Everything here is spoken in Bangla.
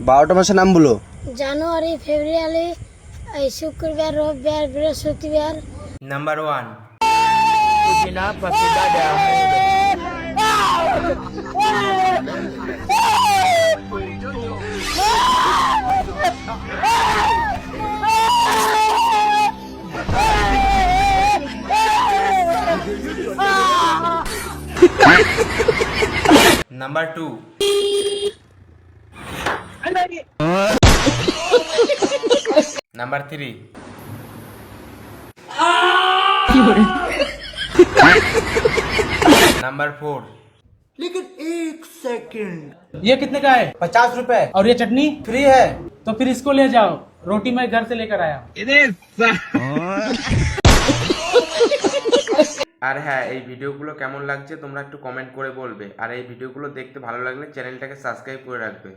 12টা মাসের নাম বলো। জানুয়ারি, ফেব্রুয়ারি, শুক্রবার, রবিবার, বৃহস্পতিবার। নাম্বার 1 নাম্বার 2 নাম্বার 3 नंबर 4 ये कितने का है? 50 रुपए और ये चटनी फ्री है। तो फिर इसको ले जाओ, रोटी मैं घर से लेकर आया। আর হ্যাঁ, এই ভিডিওগুলো কেমন লাগছে তোমরা একটু কমেন্ট করে বলবে, আর এই ভিডিওগুলো দেখতে ভালো লাগলে চ্যানেলটাকে সাবস্ক্রাইব করে রাখবে।